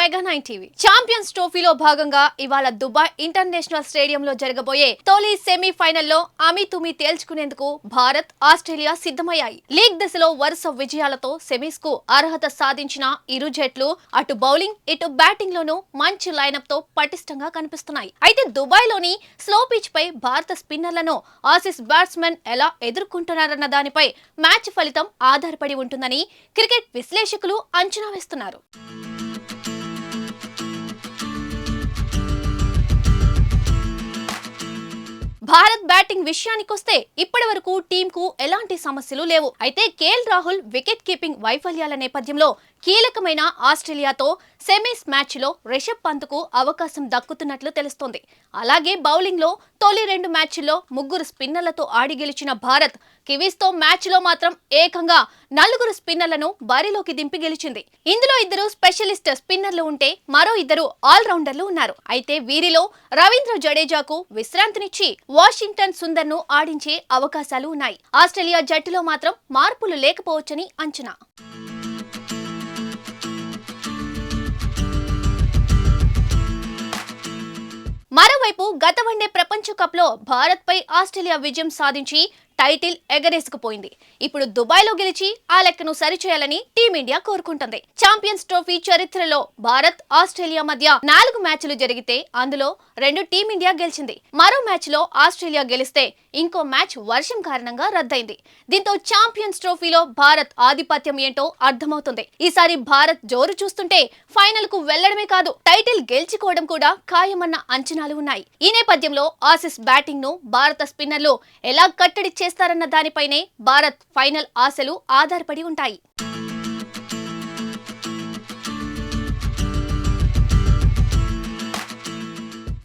Mega 9 TV champions ట్రోఫీలో భాగంగా ఇవాళ దుబాయ్ ఇంటర్నేషనల్ స్టేడియంలో జరగబోయే తొలి సెమీఫైనల్లో అమీతుమీ తేల్చుకునేందుకు భారత్, ఆస్ట్రేలియా సిద్ధమయ్యాయి. లీగ్ దశలో వరుస విజయాలతో సెమీస్ కు అర్హత సాధించిన ఇరు జట్లు అటు బౌలింగ్, ఇటు బ్యాటింగ్ లోనూ మంచి లైనప్ తో పటిష్టంగా కనిపిస్తున్నాయి. అయితే దుబాయ్ లోని స్లో పిచ్ పై భారత స్పిన్నర్లను ఆసీస్ బ్యాట్స్మెన్ ఎలా ఎదుర్కొంటున్నారన్న దానిపై మ్యాచ్ ఫలితం ఆధారపడి ఉంటుందని క్రికెట్ విశ్లేషకులు అంచనా వేస్తున్నారు. భారత్ బ్యాటింగ్ విషయానికొస్తే ఇప్పటి వరకు టీంకు ఎలాంటి సమస్యలు లేవు. అయితే కేఎల్ రాహుల్ వికెట్ కీపింగ్ వైఫల్యాల నేపథ్యంలో కీలకమైన ఆస్ట్రేలియాతో సెమీస్ మ్యాచ్ లో రిషబ్ పంత్ కు అవకాశం దక్కుతున్నట్లు తెలుస్తోంది. అలాగే బౌలింగ్ లో తొలి 2 మ్యాచ్ల్లో 3 స్పిన్నర్లతో ఆడి గెలిచిన భారత్ కివీస్ తో మ్యాచ్ లో మాత్రం ఏకంగా 4 స్పిన్నర్లను బరిలోకి దింపి గెలిచింది. ఇందులో 2 స్పెషలిస్ట్ స్పిన్నర్లు ఉంటే మరో 2 ఆల్రౌండర్లు ఉన్నారు. అయితే వీరిలో రవీంద్ర జడేజాకు విశ్రాంతినిచ్చి వాషింగ్టన్ సుందర్ ను ఆడించే అవకాశాలు ఉన్నాయి. ఆస్ట్రేలియా జట్టులో మాత్రం మార్పులు లేకపోవచ్చని అంచనా. మరోవైపు గత వన్డే ప్రపంచ కప్ లో భారత్ పై ఆస్ట్రేలియా విజయం సాధించి టైటిల్ ఎగరేసుకుపోయింది. ఇప్పుడు దుబాయ్ లో గెలిచి ఆ లెక్కను సరిచేయాలని టీమిండియా కోరుకుంటుంది. ఛాంపియన్స్ ట్రోఫీ చరిత్రలో భారత్, ఆస్ట్రేలియా మధ్య 4 మ్యాచ్లు జరిగితే అందులో 2 టీమిండియా గెలిచింది. మరో మ్యాచ్ లో ఆస్ట్రేలియా గెలిస్తే ఇంకో మ్యాచ్ వర్షం కారణంగా రద్దయింది. దీంతో ఛాంపియన్స్ ట్రోఫీలో భారత్ ఆధిపత్యం ఏంటో అర్థమవుతుంది. ఈసారి భారత్ జోరు చూస్తుంటే ఫైనల్ కు వెళ్లడమే కాదు, టైటిల్ గెలుచుకోవడం కూడా ఖాయమన్న అంచనాలు ఉన్నాయి. ఈ నేపథ్యంలో ఆసీస్ బ్యాటింగ్ ను భారత స్పిన్నర్లు ఎలా కట్టడి చేస్తారన్న దానిపైనే భారత్ ఫైనల్ ఆశలు ఆధారపడి ఉంటాయి.